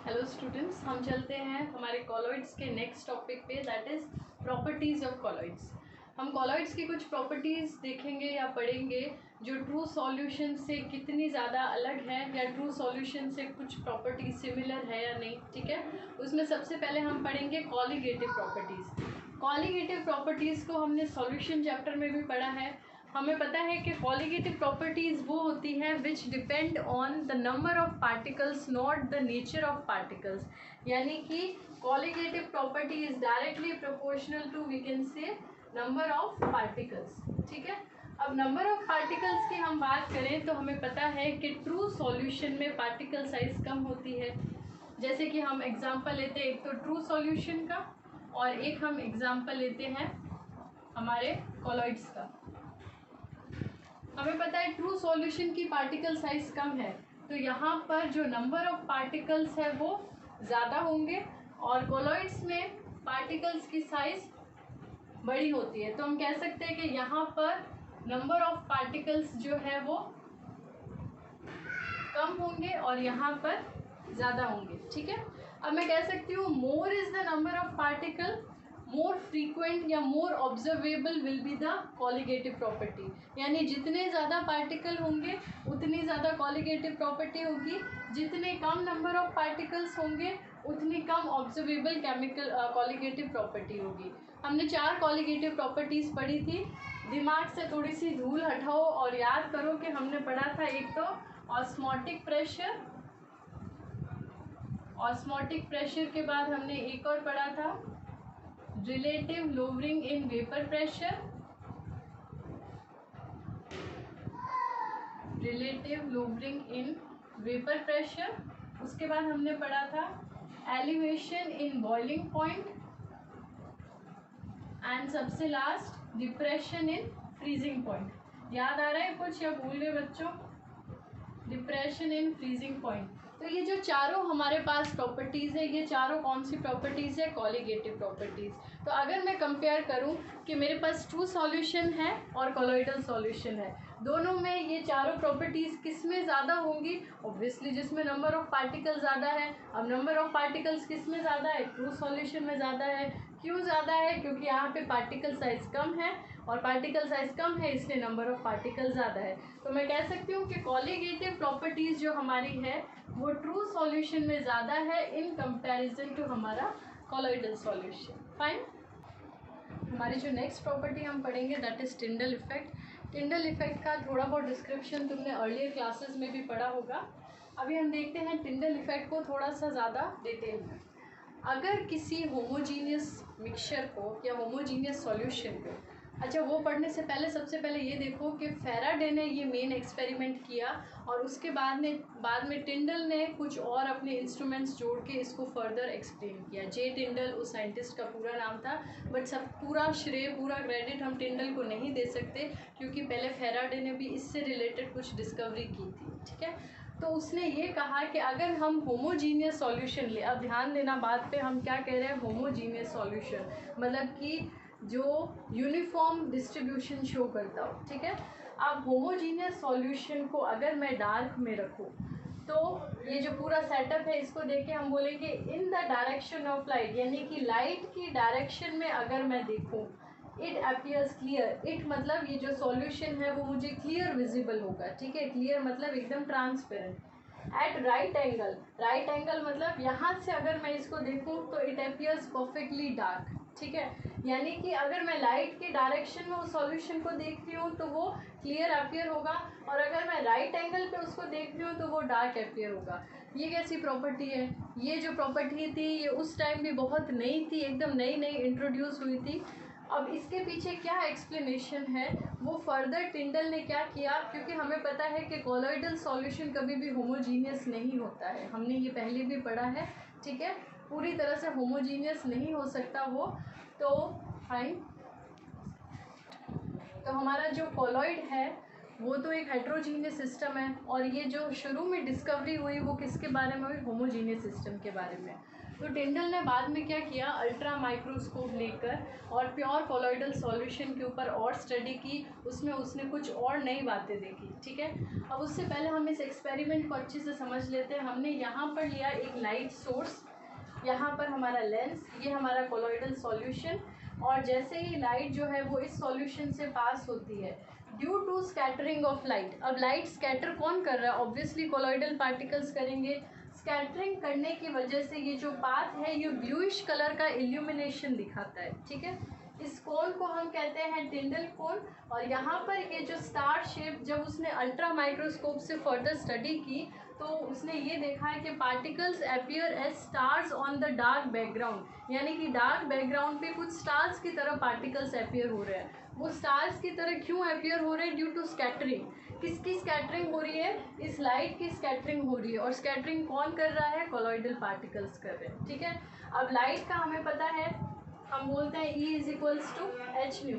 Hello students, हम चलते हैं हमारे कॉलॉइड्स के नेक्स्ट टॉपिक पे, that is properties of colloids. हम कॉलॉइड्स की कुछ प्रॉपर्टीज़ देखेंगे या पढ़ेंगे जो ट्रू सॉल्यूशन से कितनी ज़्यादा अलग है या ट्रू सॉल्यूशन से कुछ प्रॉपर्टी सिमिलर है या नहीं। ठीक है, उसमें सबसे पहले हम पढ़ेंगे कॉलिगेटिव प्रॉपर्टीज़। कॉलिगेटिव प्रॉपर्टीज़ को हमने सॉल्यूशन चैप्टर में भी पढ़ा है। हमें पता है कि कॉलिगेटिव प्रॉपर्टीज़ वो होती हैं which depend on the number of particles not the nature of particles. यानी कि colligative property is directly proportional to we can say number of particles. ठीक है, अब नंबर ऑफ पार्टिकल्स की हम बात करें तो हमें पता है कि ट्रू सॉल्यूशन में पार्टिकल साइज कम होती है। जैसे कि हम एग्जांपल लेते हैं, एक तो ट्रू सॉल्यूशन का और एक हम एग्जांपल लेते हैं हमारे कॉलॉइड्स का। हमें पता है ट्रू सॉल्यूशन की पार्टिकल साइज कम है, तो यहाँ पर जो नंबर ऑफ पार्टिकल्स है वो ज़्यादा होंगे और कॉलॉइड्स में पार्टिकल्स की साइज बड़ी होती है। तो हम कह सकते हैं कि यहाँ पर नंबर ऑफ पार्टिकल्स जो है वो कम होंगे और यहाँ पर ज़्यादा होंगे। ठीक है, अब मैं कह सकती हूँ more is the number of particle, more frequent या more observable will be the colligative property. यानी जितने ज़्यादा पार्टिकल होंगे उतनी ज़्यादा कॉलिगेटिव प्रॉपर्टी होगी, जितने कम नंबर ऑफ पार्टिकल्स होंगे उतनी कम ऑब्जर्वेबल केमिकल कॉलिगेटिव प्रॉपर्टी होगी। हमने 4 कॉलिगेटिव प्रॉपर्टीज़ पढ़ी थी। दिमाग से थोड़ी सी धूल हटाओ और याद करो कि हमने पढ़ा था एक तो ऑस्मोटिक प्रेशर, ऑस्मोटिक प्रेशर के बाद हमने एक और पढ़ा था relative lowering in vapour pressure, relative lowering in vapour pressure. उसके बाद हमने पढ़ा था elevation in boiling point and सबसे last depression in freezing point. याद आ रहा है कुछ या भूल गए बच्चों? Depression in freezing point. तो ये जो चारों हमारे पास प्रॉपर्टीज़ है, ये चारों कौन सी प्रॉपर्टीज़ है? Colligative properties. तो अगर मैं कंपेयर करूं कि मेरे पास ट्रू सॉल्यूशन है और कॉलॉइडल सॉल्यूशन है, दोनों में ये चारों प्रॉपर्टीज़ किस में ज़्यादा होंगी? ऑब्वियसली जिसमें नंबर ऑफ पार्टिकल ज़्यादा है। अब नंबर ऑफ पार्टिकल्स किस में ज़्यादा है? ट्रू सॉल्यूशन में ज़्यादा है। क्यों ज़्यादा है? क्योंकि यहाँ पे पार्टिकल साइज कम है और पार्टिकल साइज कम है इसलिए नंबर ऑफ पार्टिकल ज़्यादा है। तो मैं कह सकती हूँ कि कॉलिगेटिव प्रॉपर्टीज़ जो हमारी है वो ट्रू सॉल्यूशन में ज़्यादा है इन कंपैरिजन टू हमारा कॉलॉइडल सॉल्यूशन। फाइन। हमारी जो नेक्स्ट प्रॉपर्टी हम पढ़ेंगे that is Tyndall effect. Tyndall effect का थोड़ा बहुत डिस्क्रिप्शन तुमने अर्लियर क्लासेस में भी पढ़ा होगा। अभी हम देखते हैं टिंडल इफेक्ट को थोड़ा सा ज़्यादा डिटेल में। अगर किसी होमोजीनियस मिक्सचर को या होमोजीनियस सॉल्यूशन को, अच्छा वो पढ़ने से पहले सबसे पहले ये देखो कि फैराडे ने ये मेन एक्सपेरिमेंट किया और उसके बाद में टिंडल ने कुछ और अपने इंस्ट्रूमेंट्स जोड़ के इसको फर्दर एक्सप्लेन किया। जे टिंडल उस साइंटिस्ट का पूरा नाम था, बट सब पूरा श्रेय पूरा क्रेडिट हम टिंडल को नहीं दे सकते क्योंकि पहले फैराडे ने भी इससे रिलेटेड कुछ डिस्कवरी की थी। ठीक है, तो उसने ये कहा कि अगर हम होमोजीनियस सॉल्यूशन ले, अब ध्यान देना बात पे, हम क्या कह रहे हैं? होमोजीनियस सॉल्यूशन मतलब कि जो यूनिफॉर्म डिस्ट्रीब्यूशन शो करता हो। ठीक है, अब होमोजीनियस सॉल्यूशन को अगर मैं डार्क में रखूँ तो ये जो पूरा सेटअप है इसको देख के हम बोलेंगे in the direction of light, यानी कि लाइट की डायरेक्शन में अगर मैं देखूँ इट अपीयर्स क्लियर। इट मतलब ये जो सॉल्यूशन है वो मुझे क्लियर विजिबल होगा। ठीक है, क्लियर मतलब एकदम transparent. At right angle, right angle मतलब यहाँ से अगर मैं इसको देखूँ तो इट अपीयर्स परफेक्टली डार्क। ठीक है, यानी कि अगर मैं लाइट की डायरेक्शन में उस सॉल्यूशन को देख रही हूँ तो वो क्लियर अपीयर होगा और अगर मैं राइट एंगल पे उसको देख रही हूँ तो वो डार्क अपीयर होगा। ये कैसी प्रॉपर्टी है? ये जो प्रॉपर्टी थी ये उस टाइम भी बहुत नई थी, एकदम नई नई इंट्रोड्यूस हुई थी। अब इसके पीछे क्या एक्सप्लेनेशन है वो फर्दर टिंडल ने क्या किया, क्योंकि हमें पता है कि कॉलॉइडल सॉल्यूशन कभी भी होमोजीनियस नहीं होता है, हमने ये पहले भी पढ़ा है। ठीक है, पूरी तरह से होमोजीनियस नहीं हो सकता वो। तो फाइन, तो हमारा जो कॉलॉइड है वो तो एक हेट्रोजीनियस सिस्टम है और ये जो शुरू में डिस्कवरी हुई वो किसके बारे में हुई? होमोजीनियस सिस्टम के बारे में। तो टिंडल ने बाद में क्या किया, अल्ट्रा माइक्रोस्कोप लेकर और प्योर कोलॉइडल सॉल्यूशन के ऊपर और स्टडी की, उसमें उसने कुछ और नई बातें देखी। ठीक है, अब उससे पहले हम इस एक्सपेरिमेंट को अच्छे से समझ लेते हैं। हमने यहाँ पर लिया एक लाइट सोर्स, यहाँ पर हमारा लेंस, ये हमारा कोलॉइडल सॉल्यूशन, और जैसे ही लाइट जो है वो इस सॉल्यूशन से पास होती है due to scattering of light. अब लाइट स्कैटर कौन कर रहा है, ऑब्वियसली कोलॉइडल पार्टिकल्स करेंगे। स्कैटरिंग करने की वजह से ये जो पाथ है ये ब्लूइश कलर का इल्यूमिनेशन दिखाता है। ठीक है, इस कोन को हम कहते हैं टिंडल कोन। और यहाँ पर ये जो स्टार शेप, जब उसने अल्ट्रा माइक्रोस्कोप से फर्दर स्टडी की तो उसने ये देखा है कि particles appear as stars on the dark background, यानी कि डार्क बैकग्राउंड पे कुछ स्टार्स की तरह पार्टिकल्स अपीयर हो रहे हैं। वो स्टार्स की तरह क्यों अपीयर हो रहे हैं, ड्यू टू स्कैटरिंग। किसकी स्कैटरिंग हो रही है, इस लाइट की स्कैटरिंग हो रही है, और स्कैटरिंग कौन कर रहा है, कोलॉइडल पार्टिकल्स कर रहे हैं। ठीक है, अब लाइट का हमें पता है, हम बोलते हैं E is to h nu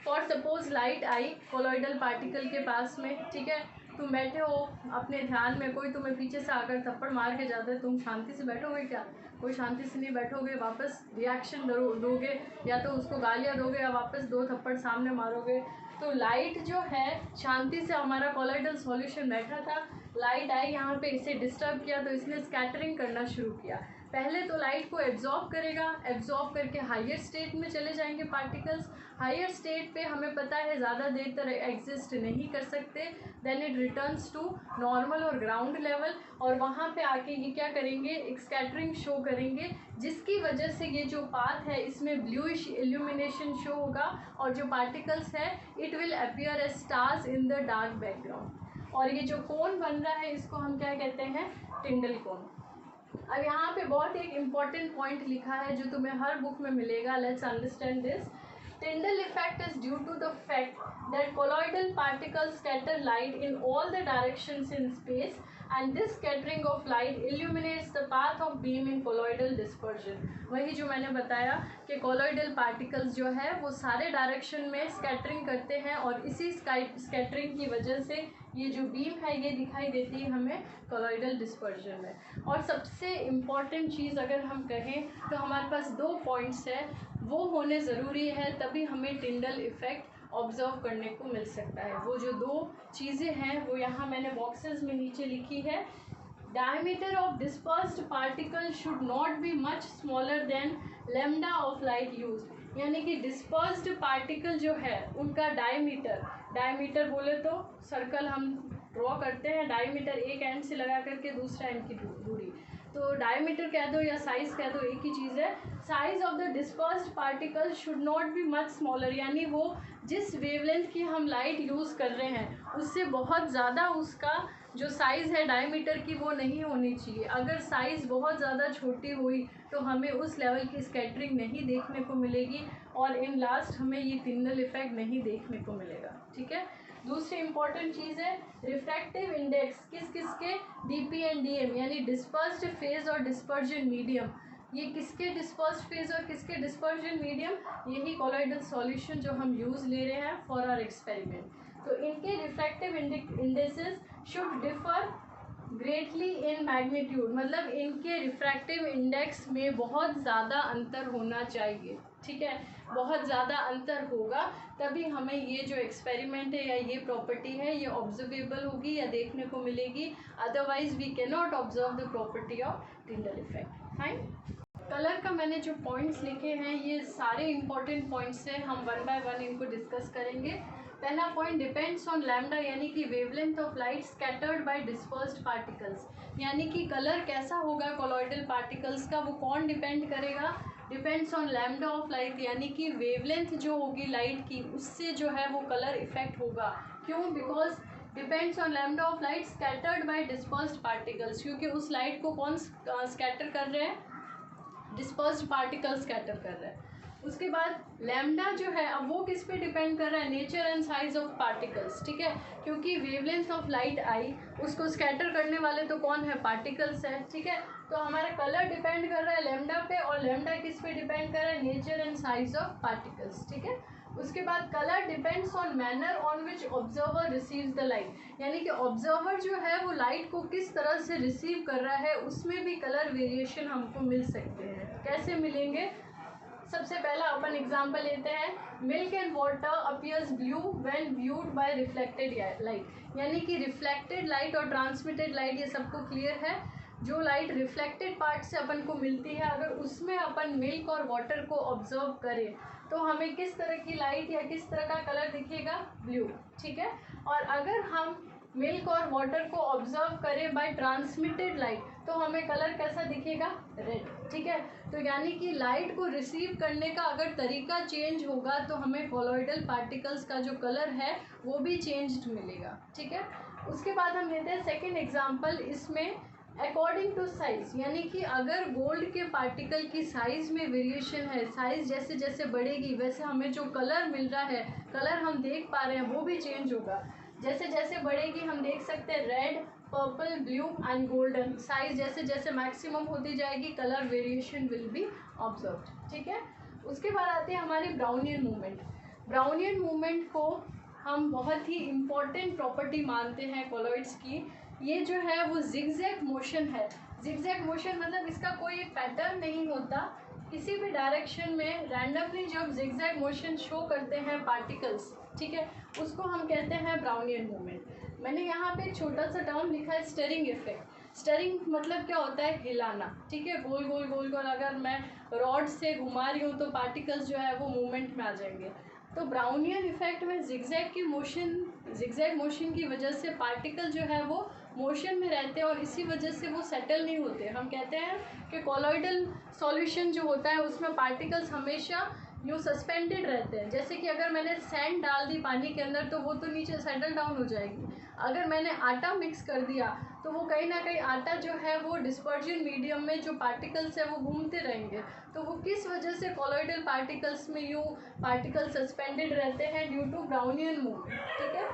for suppose light I colloidal particle के पास में। ठीक है, तुम बैठे हो अपने ध्यान में, कोई तुम्हें पीछे से आकर थप्पड़ मार के जाता है, तुम शांति से बैठोगे क्या, कोई शांति से नहीं बैठोगे, वापस रिएक्शन दोगे, या तो उसको गालियाँ दोगे या वापस 2 थप्पड़ सामने मारोगे। तो लाइट जो है शांति से, हमारा कोलॉइडल सॉल्यूशन बैठा था, लाइट आई यहाँ पे, इसे डिस्टर्ब किया तो इसने स्कैटरिंग करना शुरू किया। पहले तो लाइट को एब्जॉर्ब करेगा, एब्जॉर्ब करके हायर स्टेट में चले जाएंगे पार्टिकल्स। हायर स्टेट पे हमें पता है ज़्यादा देर तक एग्जिस्ट नहीं कर सकते, then it returns to normal और ग्राउंड लेवल, और वहाँ पे आके ये क्या करेंगे, एक स्कैटरिंग शो करेंगे, जिसकी वजह से ये जो पाथ है इसमें ब्लूइश इल्यूमिनेशन शो होगा, और जो पार्टिकल्स है it will appear as stars in the dark background. और ये जो कोन बन रहा है इसको हम क्या कहते हैं, टिंडल कोन। अब यहाँ पे बहुत एक इम्पॉर्टेंट पॉइंट लिखा है जो तुम्हें हर बुक में मिलेगा, let's understand this. Tyndall effect is due to the fact that colloidal particles scatter light in all the directions in space, and this scattering of light illuminates the path of beam in colloidal dispersion। वही जो मैंने बताया कि colloidal particles जो है वो सारे direction में स्कैटरिंग करते हैं, और इसी स्कैटरिंग की वजह से ये जो बीम है ये दिखाई देती है हमें कोलॉइडल डिस्पर्जन में। और सबसे इम्पॉर्टेंट चीज़ अगर हम कहें तो हमारे पास 2 पॉइंट्स है, वो होने ज़रूरी है, तभी हमें टिंडल इफ़ेक्ट ऑब्जर्व करने को मिल सकता है। वो जो 2 चीज़ें हैं वो यहाँ मैंने बॉक्सेस में नीचे लिखी है। Diameter of dispersed particle should not be much smaller than lambda of light use, यानी कि डिस्पर्स्ड पार्टिकल जो है उनका डायमीटर बोले तो सर्कल हम ड्रॉ करते हैं, डायमीटर एक एंड से लगा करके दूसरा एंड की दूरी, तो डायमीटर कह दो या साइज़ कह दो, एक ही चीज़ है। Size of the dispersed particle should not be much smaller, यानी वो जिस वेवलेंथ की हम लाइट यूज़ कर रहे हैं उससे बहुत ज़्यादा उसका जो साइज़ है डायमीटर की वो नहीं होनी चाहिए। अगर साइज़ बहुत ज़्यादा छोटी हुई तो हमें उस लेवल की स्कैटरिंग नहीं देखने को मिलेगी, और इन लास्ट हमें ये टिंडल इफेक्ट नहीं देखने को मिलेगा। ठीक है, दूसरी इंपॉर्टेंट चीज़ है रिफ्रैक्टिव इंडेक्स, किसके, डीपी एंड डीएम, यानी डिस्पर्स्ड फेज और डिस्पर्जन मीडियम। ये किसके डिस्पर्स्ड फेज और किसके डिस्पर्जन मीडियम, यही कोलॉइडल सॉल्यूशन जो हम यूज़ ले रहे हैं फॉर आवर एक्सपेरिमेंट। तो इनके refractive indices should differ greatly in magnitude, मतलब इनके रिफ्रैक्टिव इंडेक्स में बहुत ज़्यादा अंतर होना चाहिए। ठीक है, बहुत ज़्यादा अंतर होगा तभी हमें ये जो एक्सपेरिमेंट है या ये प्रॉपर्टी है ये ऑब्जर्वेबल होगी या देखने को मिलेगी, otherwise we can not observe the property of Tyndall effect. Fine, colour का मैंने जो पॉइंट्स लिखे हैं ये सारे इंपॉर्टेंट पॉइंट्स हैं, हम 1 बाय 1 इनको डिस्कस करेंगे। पहला पॉइंट डिपेंड्स ऑन लैम्डा, यानी कि wavelength of light scattered by dispersed particles, यानी कि कलर कैसा होगा कोलॉइडल पार्टिकल्स का वो कौन डिपेंड करेगा, depends on lambda of light, यानी कि वेवलेंथ जो होगी लाइट की उससे जो है वो कलर इफेक्ट होगा। क्यों, because depends on lambda of light scattered by dispersed particles, क्योंकि उस लाइट को कौन स्कैटर कर रहे हैं, डिस्पर्स्ड पार्टिकल्स स्कैटर कर रहे हैं। उसके बाद लैम्डा जो है अब वो किस पे डिपेंड कर रहा है, nature and size of particles. ठीक है, क्योंकि वेवलेंथ ऑफ लाइट आई उसको स्कैटर करने वाले तो कौन है, पार्टिकल्स है। ठीक है, तो हमारा कलर डिपेंड कर रहा है लैम्डा पे, और लैम्डा किस पे डिपेंड कर रहा है, nature and size of particles. ठीक है, उसके बाद colour depends on manner on which observer receives the light, यानी कि ऑब्जर्वर जो है वो लाइट को किस तरह से रिसीव कर रहा है उसमें भी कलर वेरिएशन हमको मिल सकते हैं। कैसे मिलेंगे? सबसे पहला अपन एग्जांपल लेते हैं, milk and water appears blue when viewed by reflected light, यानी कि रिफ्लेक्टेड लाइट और ट्रांसमिटेड लाइट ये सबको क्लियर है। जो लाइट रिफ्लेक्टेड पार्ट से अपन को मिलती है अगर उसमें अपन मिल्क और वाटर को ऑब्जर्व करें तो हमें किस तरह की लाइट या किस तरह का कलर दिखेगा? ब्लू, ठीक है। और अगर हम मिल्क और वाटर को ऑब्जर्व करें बाय ट्रांसमिटेड लाइट तो हमें कलर कैसा दिखेगा? रेड, ठीक है। तो यानी कि लाइट को रिसीव करने का अगर तरीका चेंज होगा तो हमें कॉलॉइडल पार्टिकल्स का जो कलर है वो भी चेंज्ड मिलेगा, ठीक है। उसके बाद हम लेते हैं सेकेंड एग्जाम्पल, इसमें अकॉर्डिंग टू साइज, यानी कि अगर गोल्ड के पार्टिकल की साइज़ में वेरिएशन है, साइज़ जैसे जैसे बढ़ेगी वैसे हमें जो कलर मिल रहा है, कलर हम देख पा रहे हैं वो भी चेंज होगा। जैसे जैसे बढ़ेगी हम देख सकते हैं red, purple, blue and golden, size जैसे जैसे मैक्सिमम होती जाएगी colour variation will be observed, ठीक है। उसके बाद आते हैं हमारी ब्राउनियन मूवमेंट। ब्राउनियन मूवमेंट को हम बहुत ही इम्पॉर्टेंट प्रॉपर्टी मानते हैं कॉलॉइड्स की। ये जो है वो जिगजैग मोशन है। जिगजैग मोशन मतलब इसका कोई पैटर्न नहीं होता, किसी भी डायरेक्शन में रैंडमली जब जिगजैग मोशन शो करते हैं पार्टिकल्स, ठीक है, उसको हम कहते हैं ब्राउनियन मूवमेंट। मैंने यहाँ पे एक छोटा सा टर्म लिखा है स्टरिंग इफेक्ट। स्टरिंग मतलब क्या होता है? हिलाना, ठीक है। गोल गोल गोल गोल अगर मैं रॉड से घुमा रही हूँ तो पार्टिकल्स जो है वो मूवमेंट में आ जाएंगे। तो ब्राउनियन इफेक्ट में जिगजैग मोशन की वजह से पार्टिकल जो है वो मोशन में रहते हैं और इसी वजह से वो सेटल नहीं होते। हम कहते हैं कि कॉलॉइडल सॉल्यूशन जो होता है उसमें पार्टिकल्स हमेशा यूँ सस्पेंडेड रहते हैं। जैसे कि अगर मैंने सैंड डाल दी पानी के अंदर तो वो तो नीचे सेटल डाउन हो जाएगी। अगर मैंने आटा मिक्स कर दिया तो वो कहीं ना कहीं आटा जो है वो डिस्पर्जन मीडियम में जो पार्टिकल्स है वो घूमते रहेंगे। तो वो किस वजह से कॉलॉइडल पार्टिकल्स में यूँ पार्टिकल सस्पेंडेड रहते हैं? ड्यू टू ब्राउनियन मूवमेंट, ठीक है।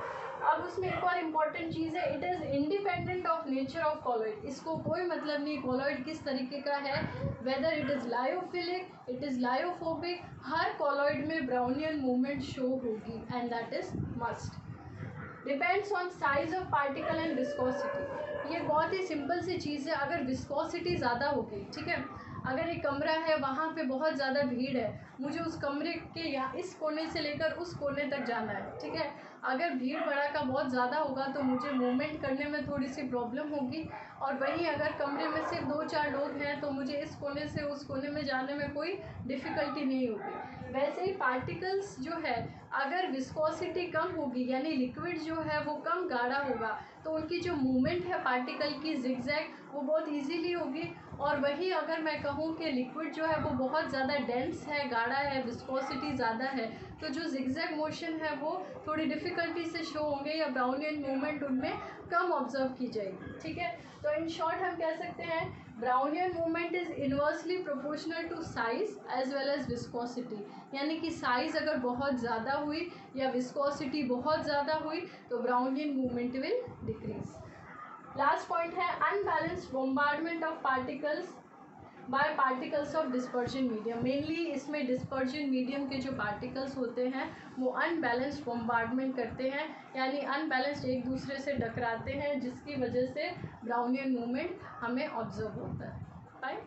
अब उसमें एक और इम्पॉर्टेंट चीज़ है, it is independent of nature of colloid. इसको कोई मतलब नहीं कॉलॉइड किस तरीके का है, whether it is lyophilic, it is lyophobic, her colloid में ब्राउनियन मूवमेंट शो होगी and that is must. Depends on size of particle and viscosity. ये बहुत ही सिंपल सी चीज़ है। अगर विस्कोसिटी ज़्यादा होगी, ठीक है, अगर एक कमरा है वहाँ पे बहुत ज़्यादा भीड़ है, मुझे उस कमरे के यहाँ इस कोने से लेकर उस कोने तक जाना है, ठीक है। अगर भीड़ भड़ाका बहुत ज़्यादा होगा तो मुझे मूवमेंट करने में थोड़ी सी प्रॉब्लम होगी, और वहीं अगर कमरे में सिर्फ 2-4 लोग हैं तो मुझे इस कोने से उस कोने में जाने में कोई डिफ़िकल्टी नहीं होगी। वैसे ही पार्टिकल्स जो है अगर विस्कोसिटी कम होगी यानी लिक्विड जो है वो कम गाढ़ा होगा तो उनकी जो मूवमेंट है पार्टिकल की जिगजैग वो बहुत इजीली होगी। और वही अगर मैं कहूँ कि लिक्विड जो है वो बहुत ज़्यादा डेंस है, गाढ़ा है, विस्कोसिटी ज़्यादा है, तो जो जिगजैग मोशन है वो थोड़ी डिफ़िकल्टी से शो होंगे या ब्राउनियन मूवमेंट उनमें कम ऑब्जर्व की जाएगी, ठीक है। तो इन शॉर्ट हम कह सकते हैं Brownian movement is inversely proportional to size as well as viscosity, यानी कि साइज़ अगर बहुत ज़्यादा हुई या विस्कोसिटी बहुत ज़्यादा हुई तो Brownian movement will decrease. Last point है unbalanced bombardment of particles by particles of dispersion medium. Mainly इसमें डिस्पर्जन मीडियम के जो पार्टिकल्स होते हैं वो अनबैलेंस्ड बॉम्बार्डमेंट करते हैं, यानी अनबैलेंस्ड एक दूसरे से टकराते हैं जिसकी वजह से ब्राउनियन मूवमेंट हमें ऑब्जर्व होता है। फाइन।